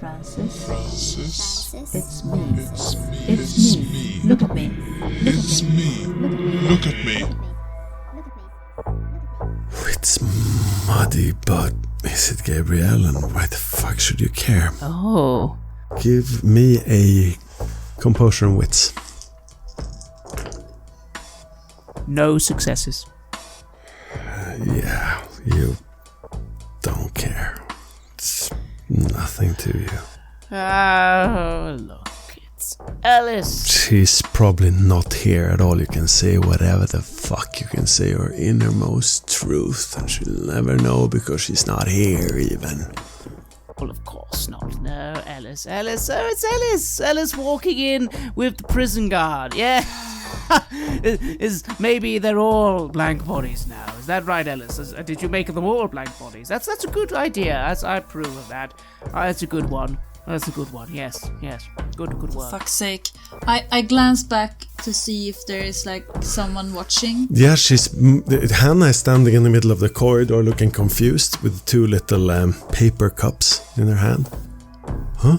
Francis. Francis. It's me. It's me. Look at me. It's me. Look at me. It's muddy, but is it Gabrielle, and why the fuck should you care? Oh. Give me a composure and wits. No successes. Yeah, you don't care. It's nothing to you. Oh, look, it's Ellis. She's probably not here at all. You can say whatever the fuck you can say, her innermost truth, and she'll never know because she's not here even. Well, of course not. No, Ellis. Oh, it's Ellis. Ellis walking in with the prison guard. Yeah. Maybe they're all blank bodies now. Is that right, Ellis? Did you make them all blank bodies? That's a good idea. I approve of that. That's a good one. That's a good one. Yes. Good For work. fuck's sake. I glance back to see if there is like someone watching. Yeah, Hannah is standing in the middle of the corridor looking confused with two little paper cups in her hand. Huh?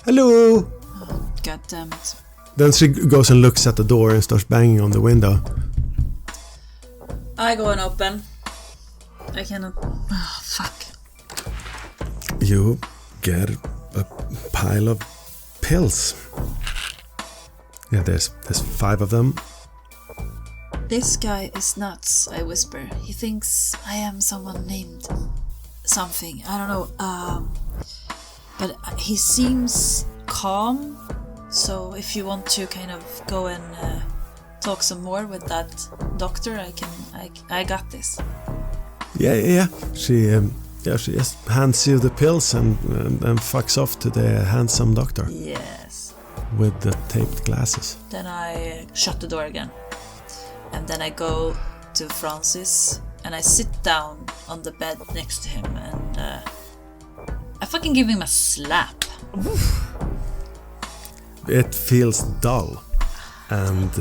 Hello? Oh, God damn it. Then she goes and looks at the door and starts banging on the window. I go and open. I cannot. Oh, fuck. You get a pile of pills. Yeah, there's 5 of them. This guy is nuts, I whisper. He thinks I am someone named something. I don't know. But he seems calm. So if you want to kind of go and talk some more with that doctor, I got this. Yeah. She just hands you the pills and fucks off to the handsome doctor. Yes. With the taped glasses. Then I shut the door again. And then I go to Francis and I sit down on the bed next to him and I fucking give him a slap. It feels dull, and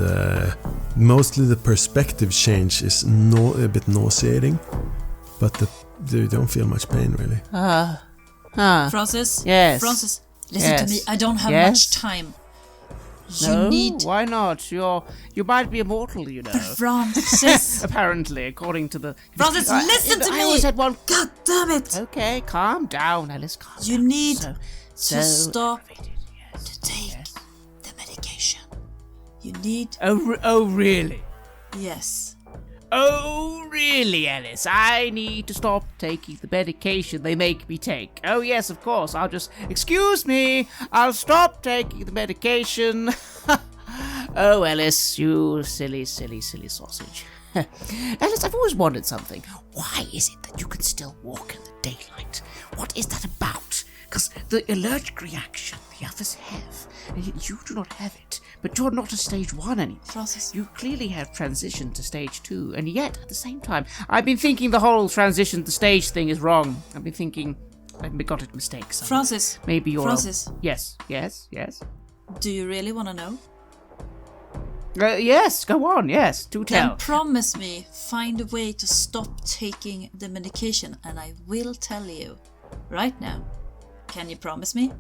mostly the perspective change is a bit nauseating, but you don't feel much pain really. Francis? Yes. Francis, listen Yes. to me. I don't have Yes. much time. No, You need... why not? You might be immortal, you know. Francis! Apparently, according to the... Francis, listen to me! I always had one... God damn it! Okay, calm down, Ellis, calm You down. need So to stop aggravated, yes. to take Yes. the medication. You need... Oh, really? Yes. Oh, really, Ellis? I need to stop taking the medication they make me take. Oh, yes, of course. I'll just... Excuse me! I'll stop taking the medication. Oh, Ellis, you silly sausage. Ellis, I've always wondered something. Why is it that you can still walk in the daylight? What is that about? Because the allergic reaction the others have, you do not have it. But you're not a stage 1 anymore. Francis. You clearly have transitioned to stage 2, and yet, at the same time, I've been thinking the whole transition to stage thing is wrong. I've been thinking I've got it mistakes. Francis. Maybe you're... Francis. Yes. Do you really want to know? Yes, go on, yes, do tell. Then promise me, find a way to stop taking the medication, and I will tell you. Right now. Can you promise me?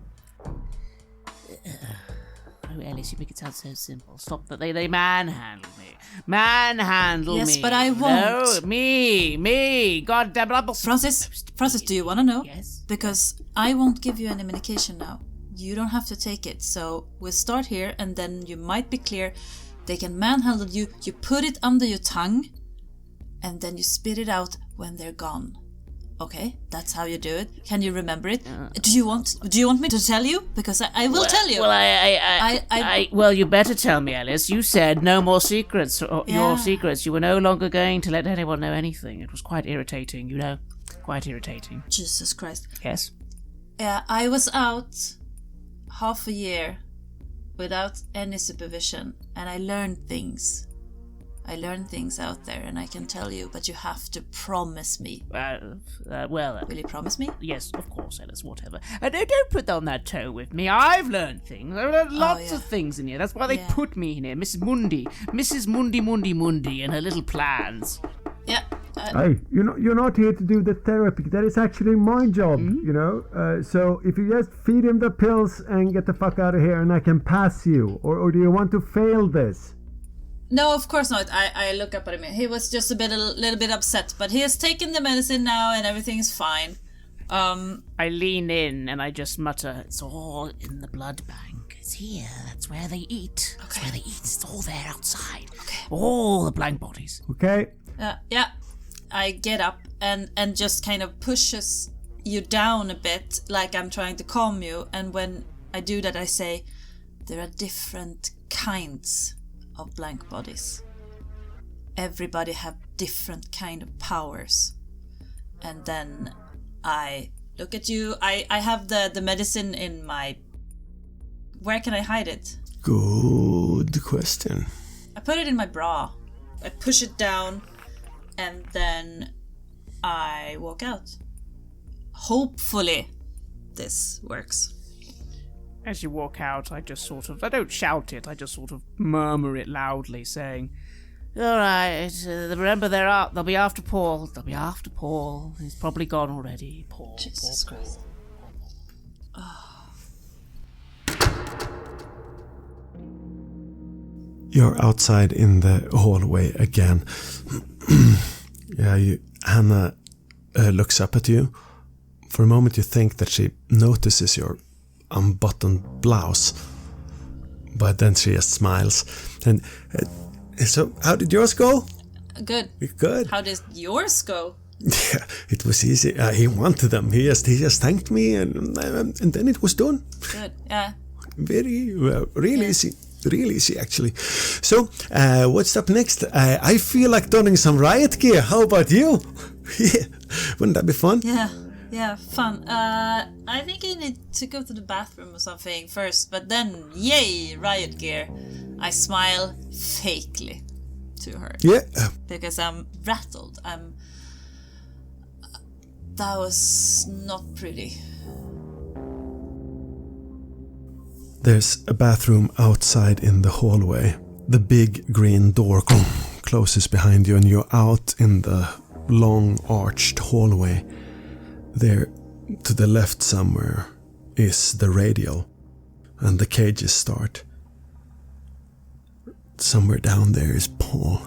Oh, Ellis, you make it sound so simple. Stop that. They manhandle me. Manhandle me. Yes, but I won't. No, me. God damn it. Francis, do you want to know? Yes. Because I won't give you any medication now. You don't have to take it. So we'll start here, and then you might be clear. They can manhandle you. You put it under your tongue, and then you spit it out when they're gone. Okay, that's how you do it. Can you remember it? Do you want me to tell you? Because I will tell you. Well, well, you better tell me, Ellis. You said no more secrets. Your secrets. You were no longer going to let anyone know anything. It was quite irritating, you know. Quite irritating. Jesus Christ. Yes. I was out half a year without any supervision, and I learned things. I learned things out there, and I can tell you, but you have to promise me. Will you promise me? Yes, of course, Ellis, whatever. Don't put on that toe with me. I've learned things. I've learned lots of things in here. That's why they put me in here. Mrs. Mundi, and her little plans. Yeah, Hey, you're not here to do the therapy. That is actually my job, So if you just feed him the pills and get the fuck out of here and I can pass you. Or do you want to fail this? No, of course not. I look up at him. He was just a little bit upset, but he has taken the medicine now and everything is fine. I lean in and I just mutter, it's all in the blood bank. It's here. That's where they eat. That's where they eat. It's all there outside. Okay. All the blank bodies. Okay. Yeah. I get up and just kind of pushes you down a bit, like I'm trying to calm you. And when I do that, I say, there are different kinds of blank bodies. Everybody have different kind of powers. And then I look at you. I have the medicine in my... Where can I hide it? Good question. I put it in my bra. I push it down and then I walk out. Hopefully this works. As you walk out, I don't shout it, I just sort of murmur it loudly, saying, alright, remember they'll be after Paul. They'll be after Paul. He's probably gone already. Paul. Jesus Christ. You're outside in the hallway again. Anna looks up at you. For a moment you think that she notices your unbuttoned blouse. But then she just smiles. And so, how did yours go? Good. Good. How did yours go? Yeah, it was easy. He wanted them. He just thanked me and then it was done. Good, yeah. Really easy. Really easy, actually. So, what's up next? I feel like donning some riot gear. How about you? Yeah. Wouldn't that be fun? Yeah, fun. I think I need to go to the bathroom or something first, but then, yay, riot gear. I smile fakely to her. Yeah. Because I'm rattled. That was not pretty. There's a bathroom outside in the hallway. The big green door closes behind you and you're out in the long arched hallway. There, to the left somewhere, is the radial and the cages start. Somewhere down there is Paul.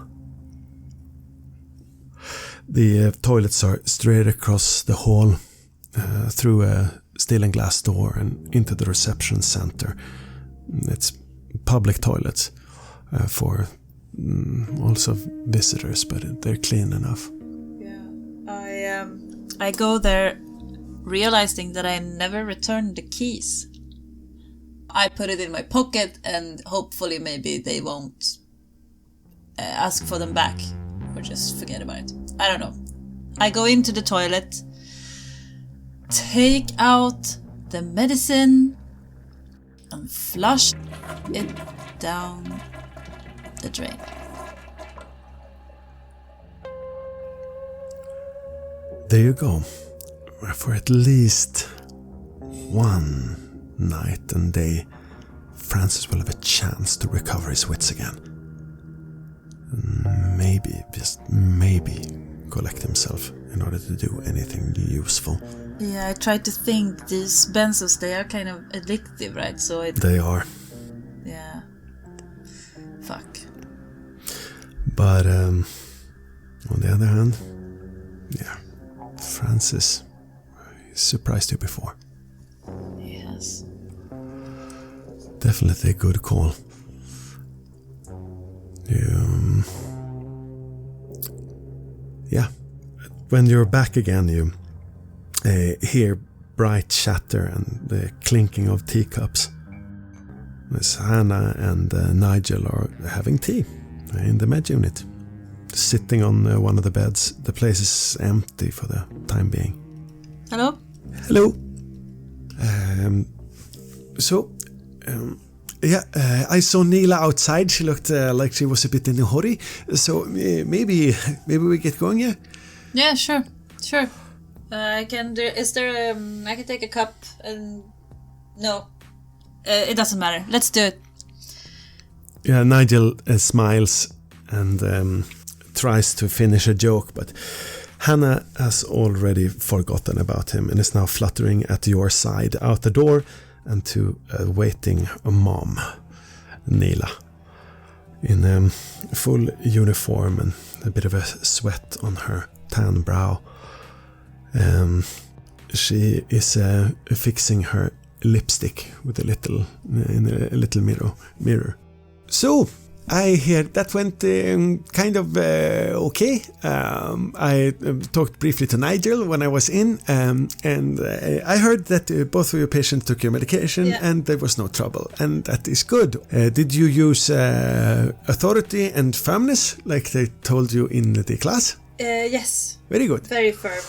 The toilets are straight across the hall through a steel and glass door and into the reception center. It's public toilets for also visitors, but they're clean enough. Yeah, I go there realizing that I never returned the keys. I put it in my pocket and hopefully maybe they won't ask for them back or just forget about it. I don't know. I go into the toilet, take out the medicine and flush it down the drain. There you go. For at least one night and day, Francis will have a chance to recover his wits again. Maybe, just maybe, collect himself in order to do anything useful. Yeah, I tried to think, these benzos, they are kind of addictive, right? So They are. Yeah. Fuck. But on the other hand, yeah, Francis surprised you before. Yes. Definitely a good call. Yeah. When you're back again, you hear bright chatter and the clinking of teacups. Miss Hannah and Nigel are having tea in the med unit. Sitting on one of the beds. The place is empty for the time being. Hello? Hello. I saw Neela outside. She looked like she was a bit in a hurry. So maybe we get going, yeah? Yeah, sure. I can do... Is there... I can take a cup and... No. It doesn't matter. Let's do it. Yeah, Nigel smiles and tries to finish a joke, but Hannah has already forgotten about him and is now fluttering at your side out the door and to a waiting mom, Nila, in full uniform and a bit of a sweat on her tan brow. She is fixing her lipstick with a little mirror. So I hear that went kind of okay. I talked briefly to Nigel when I was in, and I heard that both of your patients took your medication and there was no trouble, and that is good. Did you use authority and firmness like they told you in the class? Yes. Very good. Very firm.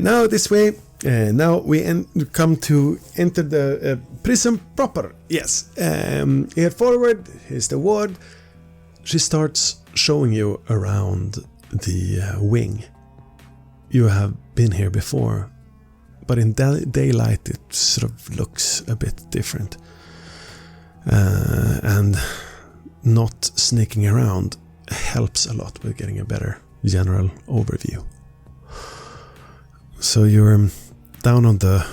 Now this way. Now we come to enter the prison proper. Yes. Here forward is the ward. She starts showing you around the wing. You have been here before, but in daylight it sort of looks a bit different. And not sneaking around helps a lot with getting a better general overview. So you're down on the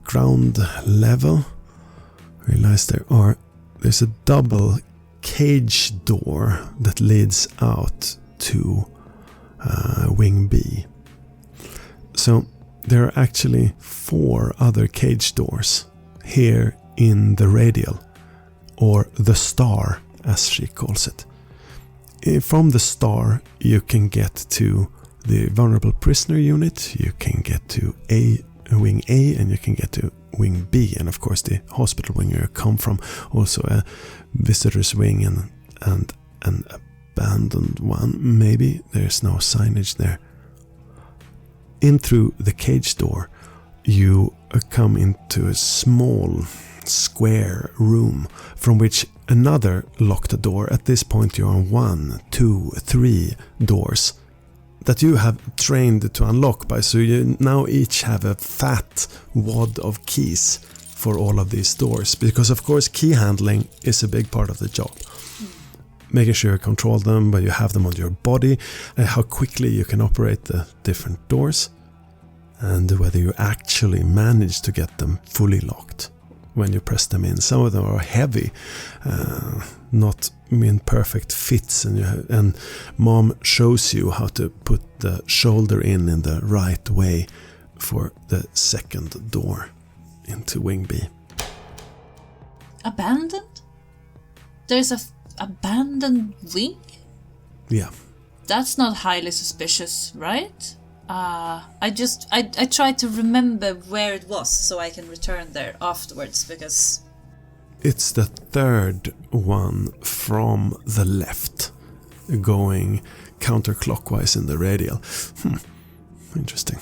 ground level. Realize there's a double cage door that leads out to wing B. So there are actually 4 other cage doors here in the radial, or the star as she calls it. From the star you can get to the vulnerable prisoner unit, you can get to wing A, and you can get to wing B, and of course the hospital wing you come from, also a visitor's wing and an abandoned one, maybe. There's no signage there. In through the cage door you come into a small square room from which another locked door. At this point you're on 1, 2, 3 doors that you have trained to unlock by, so you now each have a fat wad of keys for all of these doors, because of course key handling is a big part of the job. Making sure you control them, but you have them on your body, how quickly you can operate the different doors, and whether you actually manage to get them fully locked when you press them in. Some of them are heavy, not in perfect fits, and mom shows you how to put the shoulder in the right way for the second door into wing B. Abandoned? There's a abandoned wing? Yeah. That's not highly suspicious, right? I tried to remember where it was so I can return there afterwards, because it's the third one from the left, going counterclockwise in the radial. Interesting.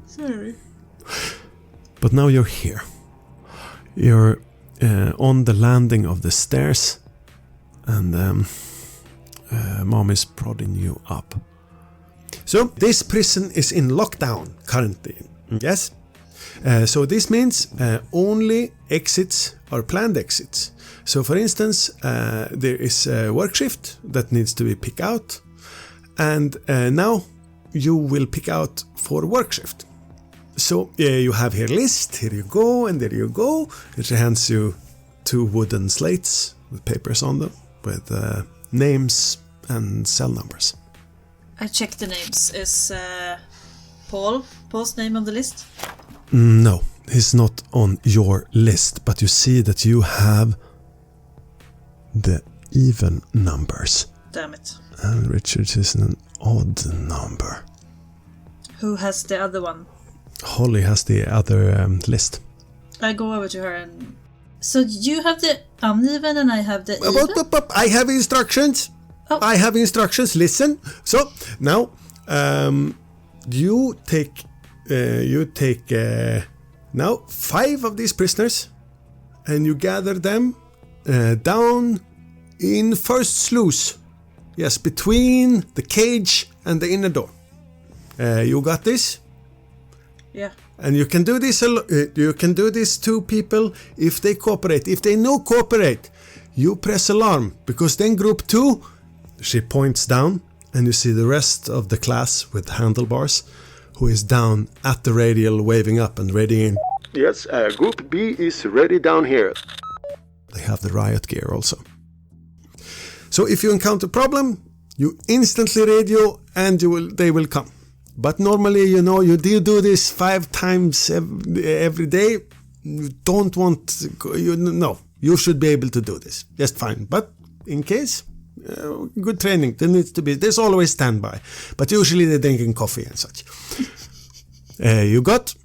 Sorry. But now you're here. You're on the landing of the stairs, and mom is prodding you up. So this prison is in lockdown currently. Yes. So this means only exits are planned exits. So for instance, there is a work shift that needs to be picked out, and now you will pick out for work shift. So you have here list, here you go, and there you go. And she hands you 2 wooden slates with papers on them with names and cell numbers. I checked the names. Is Paul's name on the list? No, he's not on your list, but you see that you have the even numbers. Damn it. And Richard's is an odd number. Who has the other one? Holly has the other list. I go over to her and... So you have the uneven and I have the even? I have instructions. Oh. I have instructions. Listen. So now you take now 5 of these prisoners and you gather them down in first sluice. Yes, between the cage and the inner door. You got this? Yeah. And you can do this. You can do this to people if they cooperate. If they no cooperate, you press alarm, because then group 2, she points down, and you see the rest of the class with handlebars, who is down at the radial waving up and readying. Yes, Group B is ready down here. They have the riot gear also. So if you encounter problem, you instantly radio and they will come. But normally, you do this 5 times every day. You don't want, you should be able to do this just fine. But in case, good training, there's always standby. But usually they're drinking coffee and such. You got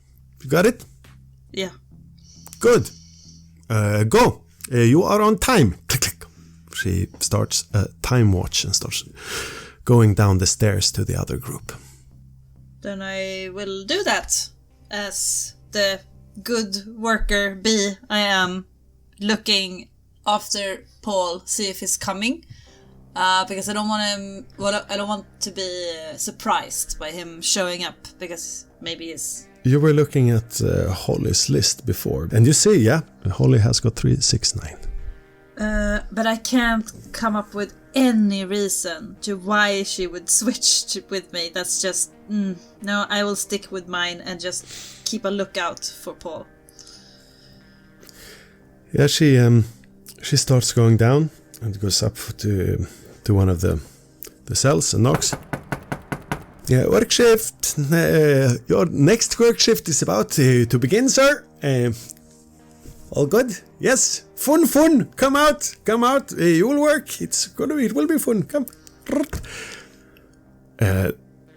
it? Yeah. Good. Go. You are on time. Click, click. She starts a time watch and starts going down the stairs to the other group. Then I will do that as the good worker bee I am, looking after Paul, see if he's coming. Because I don't want to be surprised by him showing up, because maybe he's... You were looking at Holly's list before, and you see, yeah, Holly has got 3, 6, 9. But I can't come up with any reason to why she would switch with me. That's just... no, I will stick with mine and just keep a lookout for Paul. Yeah, she starts going down and goes up to one of the cells and knocks. Yeah, work shift. Your next work shift is about to begin, sir. All good? Yes. Fun. Come out. You will work. It will be fun. Come.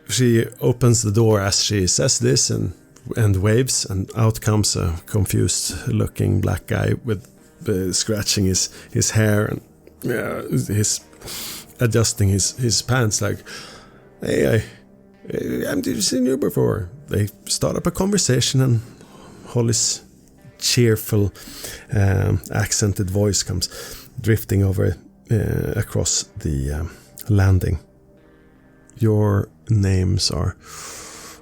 She opens the door as she says this and waves, and out comes a confused-looking black guy with scratching his hair and his adjusting his pants like, hey, I've seen you before. They start up a conversation, and Holly's cheerful accented voice comes drifting over across the landing. Your names are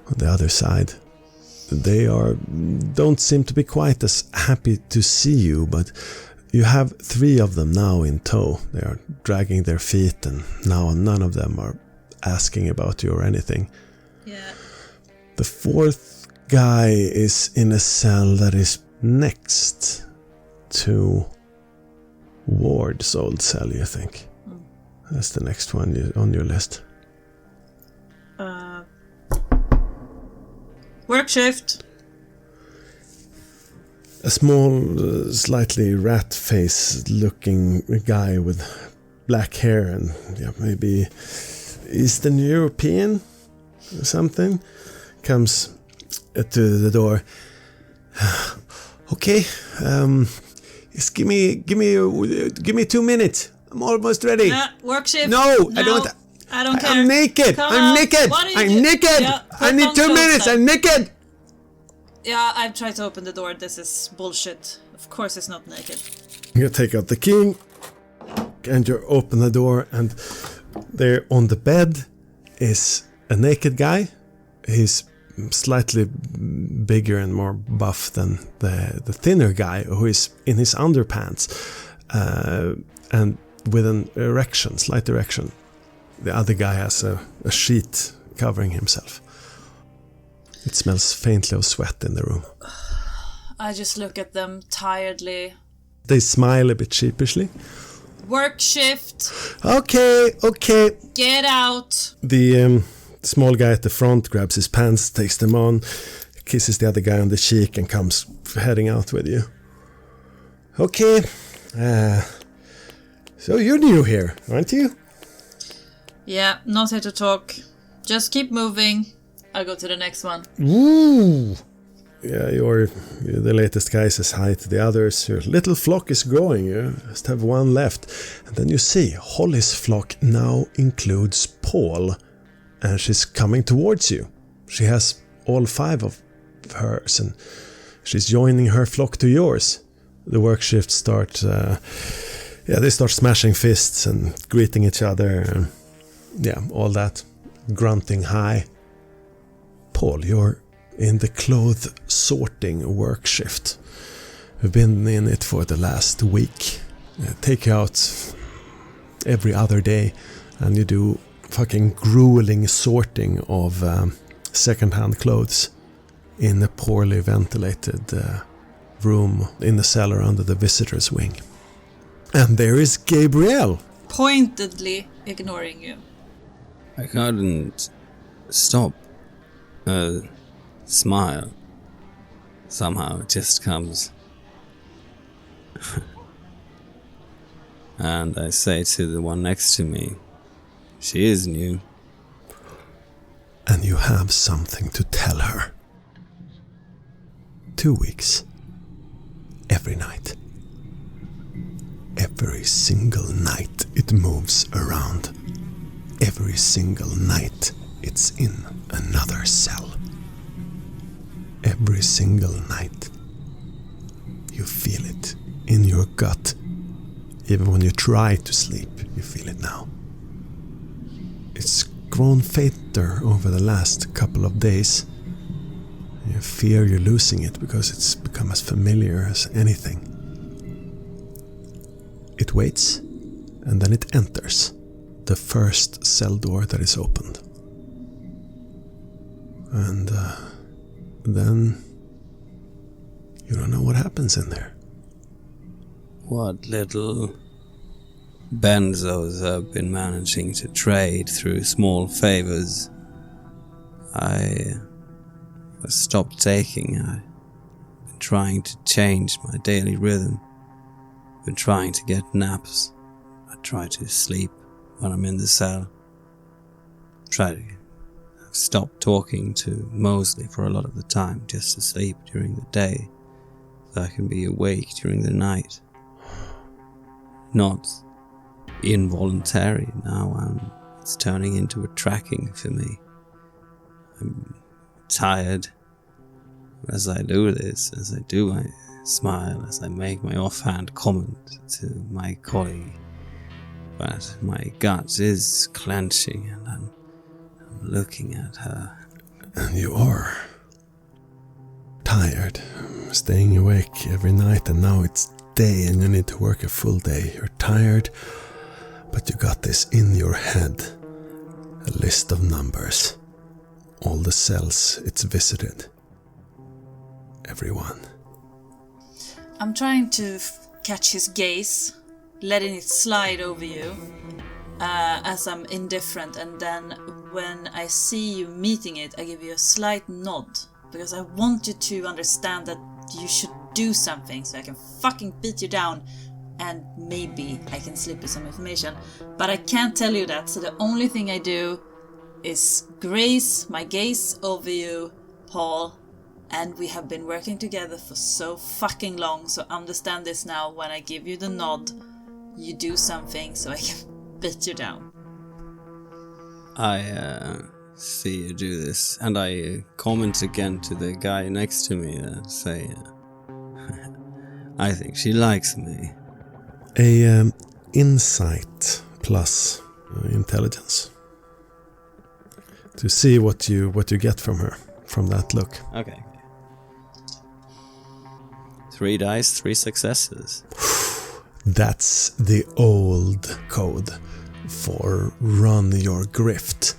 on the other side. They don't seem to be quite as happy to see you, but you have 3 of them now in tow. They are dragging their feet, and now none of them are asking about you or anything. Yeah. The 4th guy is in a cell that is next to Ward's old cell, you think. That's the next one on your list. Work shift. A small, slightly rat-faced looking guy with black hair and maybe Eastern European or something comes to the door. Okay, just give me 2 minutes. I'm almost ready. Work shift. No, I don't care. I'm naked. I'm naked. Yeah, I need 2 minutes. I'm naked. Yeah, I've tried to open the door. This is bullshit. Of course it's not naked. You take out the key and you open the door, and there on the bed is a naked guy. He's slightly bigger and more buff than the thinner guy, who is in his underpants and with an erection, slight erection. The other guy has a sheet covering himself. It smells faintly of sweat in the room. I just look at them tiredly. They smile a bit sheepishly. Work shift. Okay. Get out. The small guy at the front grabs his pants, takes them on, kisses the other guy on the cheek, and comes heading out with you. Okay. So you're new here, aren't you? Yeah, not here to talk. Just keep moving. I'll go to the next one. Ooh. Yeah, you're the latest guy says hi to the others. Your little flock is growing. You just have 1 left. And then you see Holly's flock now includes Paul. And she's coming towards you. She has all 5 of hers, and she's joining her flock to yours. The work shifts start... they start smashing fists and greeting each other. All that. Grunting hi. Paul, you're in the clothes sorting work shift. We've been in it for the last week. Take you out every other day, and you do fucking grueling sorting of second-hand clothes in a poorly ventilated room in the cellar under the visitor's wing. And there is Gabrielle, Pointedly ignoring you. I couldn't stop a smile. Somehow it just comes. And I say to the one next to me, she is new. and you have something to tell her. 2 weeks. Every night. Every single night it moves around. Every single night it's in another cell. Every single night you feel it in your gut. Even when you try to sleep, you feel it now. It's grown fainter over the last couple of days. You fear you're losing it because it's become as familiar as anything. It waits, and then it enters the first cell door that is opened. And then you don't know what happens in there. What little benzos I've been managing to trade through small favors. I stopped taking. I've been trying to change my daily rhythm. Been trying to get naps. I try to sleep when I'm in the cell. Try to stop talking to Mosley for a lot of the time, just to sleep during the day, so I can be awake during the night. Not involuntary now. It's turning into a tracking for me. I'm tired. As I do this, as I do, I smile as I make my offhand comment to my colleague. But my gut is clenching and I'm looking at her. And you are tired, staying awake every night, and now it's day and you need to work a full day. You're tired, but you got this in your head. A list of numbers. All the cells it's visited. Everyone. I'm trying to catch his gaze, letting it slide over you as I'm indifferent, and then when I see you meeting it, I give you a slight nod, because I want you to understand that you should do something so I can fucking beat you down and maybe I can slip you some information. But I can't tell you that, so the only thing I do is graze my gaze over you, Paul, and we have been working together for so fucking long, so understand this now. When I give you the nod, you do something so I can beat you down. I see you do this, and I comment again to the guy next to me, say, I think she likes me. A insight plus intelligence. To see what you get from her, from that look. Okay. 3 dice, 3 successes. That's the old code for run your grift.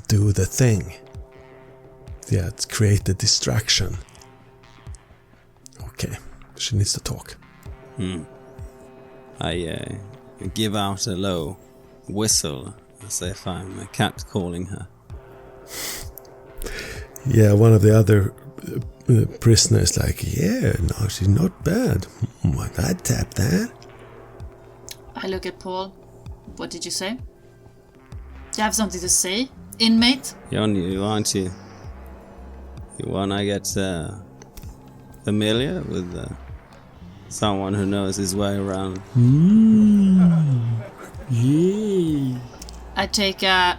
Do the thing. Yeah, create a distraction. Okay, she needs to talk. I give out a low whistle as if I'm a cat calling her. Yeah, one of the other prisoners like, yeah, no, she's not bad. I'd tap that. I look at Paul. What did you say? Do you have something to say, inmate? You're new, aren't you? You wanna get familiar with someone who knows his way around? Yeah. I take a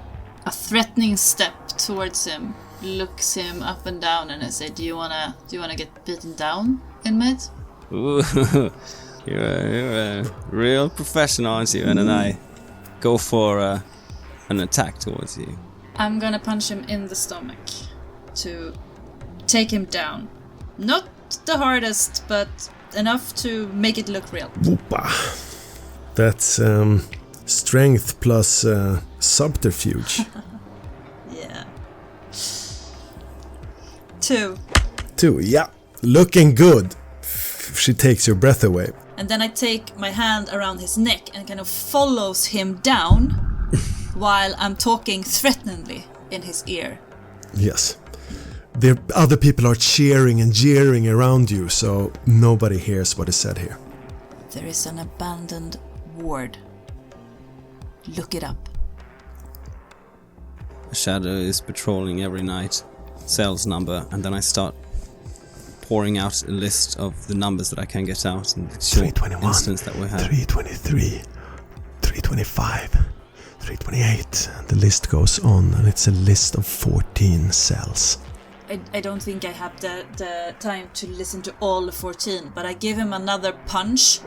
threatening step towards him, looks him up and down, and I say, do you wanna get beaten down, inmate? Ooh, you're a real professional, aren't you? And then I go for an attack towards you. I'm gonna punch him in the stomach to take him down. Not the hardest, but enough to make it look real. Whoopa. That's Strength plus subterfuge. Yeah. 2. 2, yeah. Looking good. She takes your breath away. And then I take my hand around his neck and kind of follows him down while I'm talking threateningly in his ear. Yes. The other people are cheering and jeering around you, so nobody hears what is said here. There is an abandoned ward. Look it up. A shadow is patrolling every night, cell's number, and then I start pouring out a list of the numbers that I can get out in the short 321, instance that we have. 323, 325, 328. The list goes on, and it's a list of 14 cells. I don't think I have the time to listen to all 14, but I give him another punch,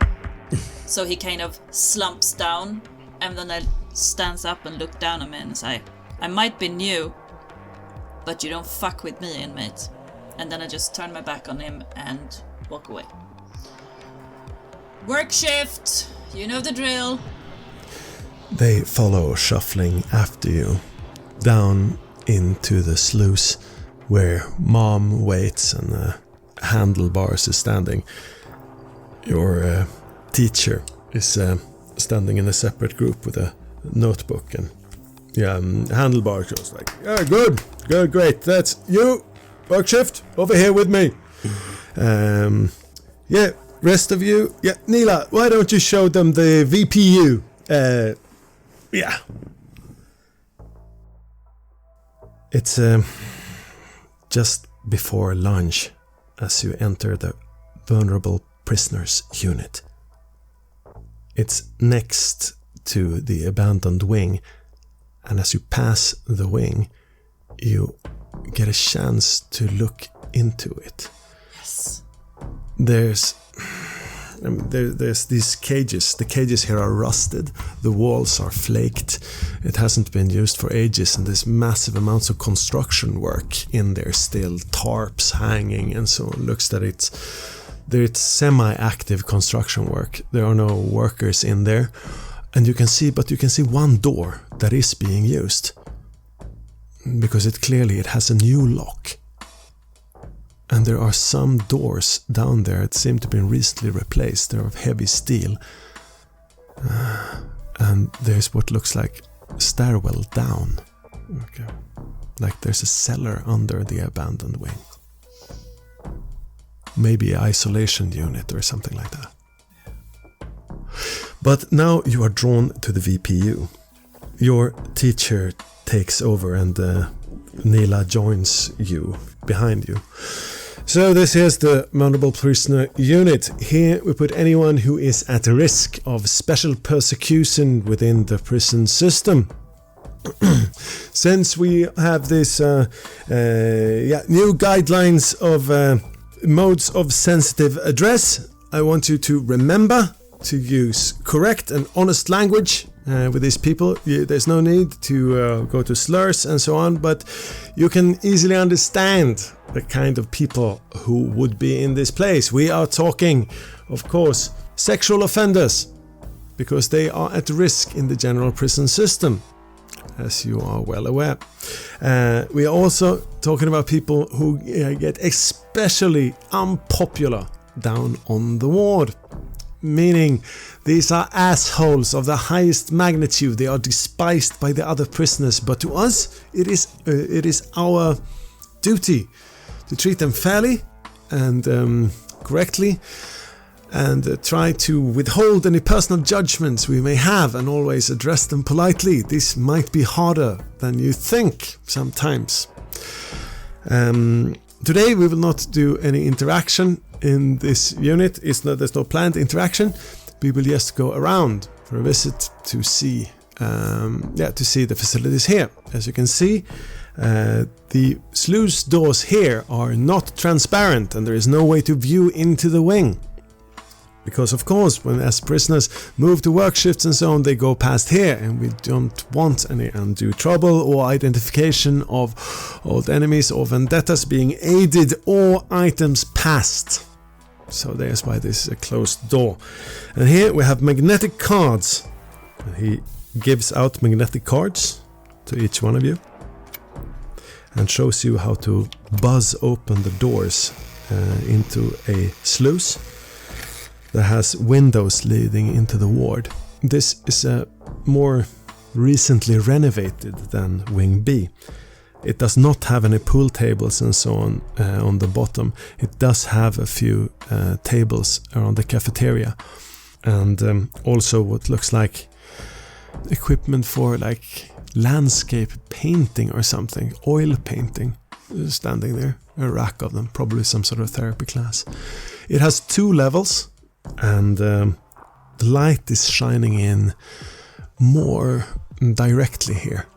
so he kind of slumps down, and then I stands up and look down at me and say, I might be new, but you don't fuck with me, inmate. And then I just turn my back on him and walk away. Work shift! You know the drill. They follow, shuffling after you, down into the sluice where Mom waits and Handlebars is standing. Your teacher is standing in a separate group with a notebook, and Handlebars goes like, yeah, good, great, that's you, work shift, over here with me. Yeah, rest of you, yeah, Neela, why don't you show them the VPU? Yeah. It's just before lunch as you enter the vulnerable prisoners unit. It's next to the abandoned wing, and as you pass the wing, you get a chance to look into it. Yes. There's these cages. The cages here are rusted. The walls are flaked. It hasn't been used for ages, and there's massive amounts of construction work in there still. Tarps hanging and so on. Looks that it's semi-active construction work. There are no workers in there, and you can see one door that is being used because it has a new lock. And there are some doors down there that seem to have been recently replaced. They're of heavy steel. And there's what looks like a stairwell down. Okay. Like there's a cellar under the abandoned wing. Maybe an isolation unit or something like that. But now you are drawn to the VPU. Your teacher takes over, and Neela joins you behind you. So this is the vulnerable prisoner unit. Here we put anyone who is at risk of special persecution within the prison system. Since we have this new guidelines of modes of sensitive address, I want you to remember to use correct and honest language with these people. There's no need to go to slurs and so on, but you can easily understand the kind of people who would be in this place. We are talking, of course, sexual offenders, because they are at risk in the general prison system, as you are well aware. We are also talking about people who get especially unpopular down on the ward. Meaning, these are assholes of the highest magnitude. They are despised by the other prisoners, but to us, it is our duty to treat them fairly and correctly, and try to withhold any personal judgments we may have, and always address them politely. This might be harder than you think sometimes. Today we will not do any interaction in this unit. There's no planned interaction. We will just go around for a visit to see the facilities here. As you can see, the sluice doors here are not transparent, and there is no way to view into the wing. Because of course, as prisoners move to work shifts and so on, they go past here, and we don't want any undue trouble or identification of old enemies or vendettas being aided or items passed. So there's why this is a closed door. And here we have magnetic cards He gives out magnetic cards to each one of you and shows you how to buzz open the doors into a sluice that has windows leading into the ward. This is a more recently renovated than Wing B. It does not have any pool tables and so on the bottom. It does have a few tables around the cafeteria and also what looks like equipment for like landscape painting or something, oil painting standing there, a rack of them, probably some sort of therapy class. It has 2 levels and the light is shining in more directly here.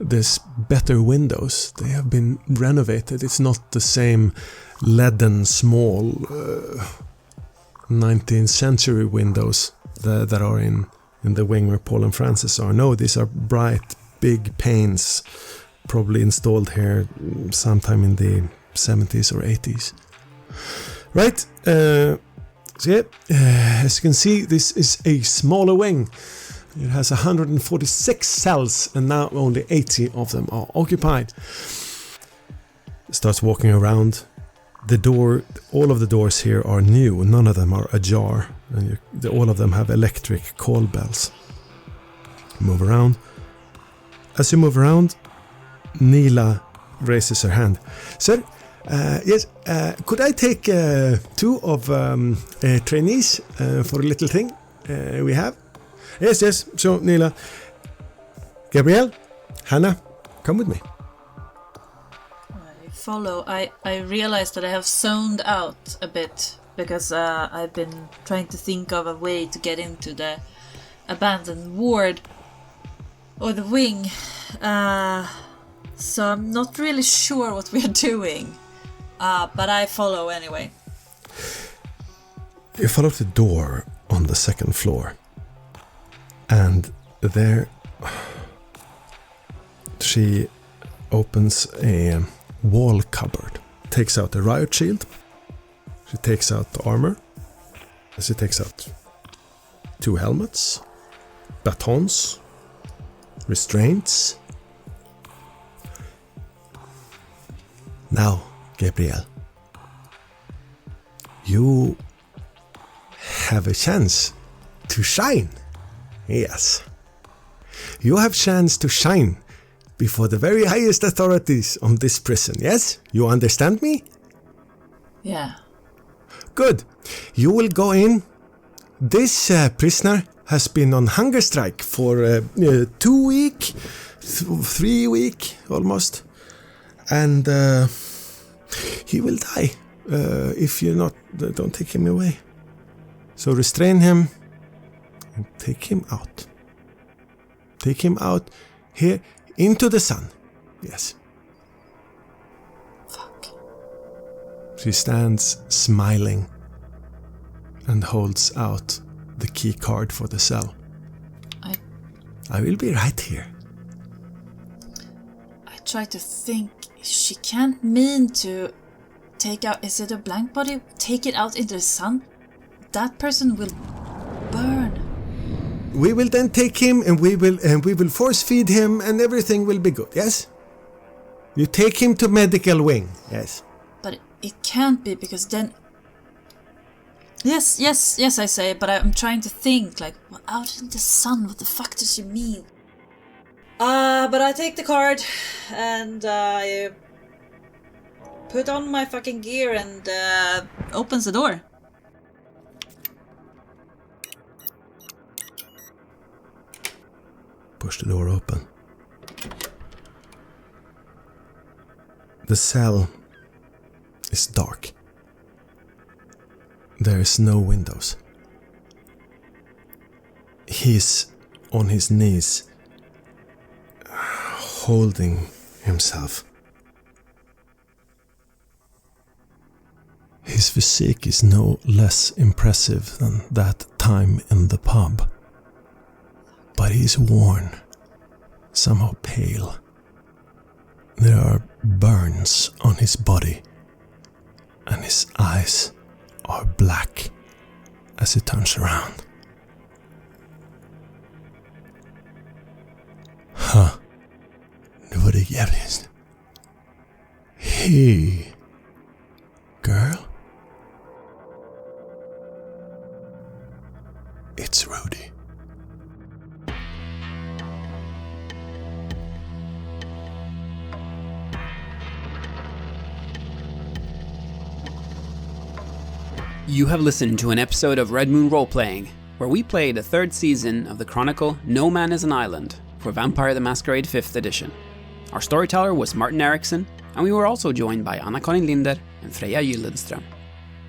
There's better windows. They have been renovated. It's not the same leaden small 19th century windows that are in the wing where Paul and Francis are. No, these are bright, big panes, probably installed here sometime in the 70s or 80s. Right, so yeah, as you can see, this is a smaller wing. It has 146 cells and now only 80 of them are occupied. Starts walking around. The door, all of the doors here are new, none of them are ajar. And all of them have electric call bells. Move around. As you move around, Nila raises her hand. Sir, yes, could I take 2 of trainees for a little thing we have? Yes, so Nila. Gabrielle, Hannah, come with me. I follow. I realize that I have zoned out a bit because I've been trying to think of a way to get into the abandoned ward or the wing. So I'm not really sure what we are doing. But I follow anyway. You follow the door on the 2nd floor. And there she opens a wall cupboard, takes out a riot shield, she takes out the armor, she takes out 2 helmets, batons, restraints. Now, Gabrielle, you have a chance to shine. Yes. You have chance to shine before the very highest authorities on this prison, yes? You understand me? Yeah. Good. You will go in. This prisoner has been on hunger strike for 2 weeks, 3 weeks almost. And he will die if you don't take him away. So restrain him. Take him out. Take him out here into the sun. Yes. Fuck. She stands smiling and holds out the key card for the cell. I will be right here. I try to think. She can't mean to take out. Is it a blank body? Take it out into the sun? That person will burn. We will then take him and we will force feed him and everything will be good, yes? You take him to medical wing, yes. But it can't be because then... Yes, I say, but I'm trying to think, like, well, out in the sun, what the fuck does she mean? But I take the card and I put on my fucking gear and opens the door. Push the door open. The cell is dark. There is no windows. He's on his knees, holding himself. His physique is no less impressive than that time in the pub. But he's worn, somehow pale. There are burns on his body, and his eyes are black as he turns around. jävligt. Hey, girl. It's Rudy. You have listened to an episode of Red Moon Roleplaying, where we played the third season of the chronicle No Man is an Island for Vampire the Masquerade 5th edition. Our storyteller was Martin Ericsson, and we were also joined by Anna-Karin Linder and Freja Gyldenstrøm.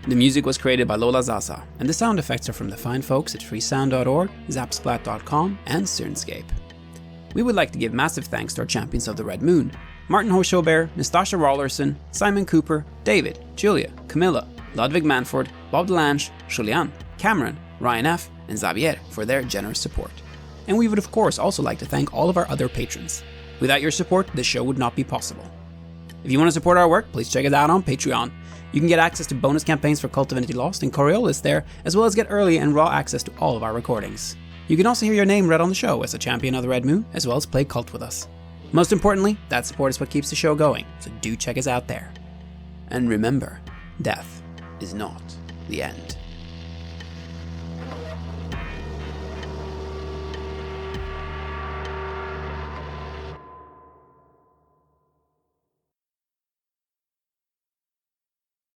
The music was created by Lola Zaza, and the sound effects are from the fine folks at freesound.org, zapsplat.com, and Syrinscape. We would like to give massive thanks to our champions of the Red Moon: Martin Heuschober, Nastasia Raulerson, Simon Cooper, David, Julia, Camilla, Ludwig Manford, Bob Lange, Julián, Cameron, Ryan F., and Xabier for their generous support. And we would of course also like to thank all of our other patrons. Without your support, this show would not be possible. If you want to support our work, please check us out on Patreon. You can get access to bonus campaigns for Cult of Divinity Lost and Coriolis there, as well as get early and raw access to all of our recordings. You can also hear your name read on the show as a champion of the Red Moon, as well as play Cult with us. Most importantly, that support is what keeps the show going, so do check us out there. And remember, death is not the end.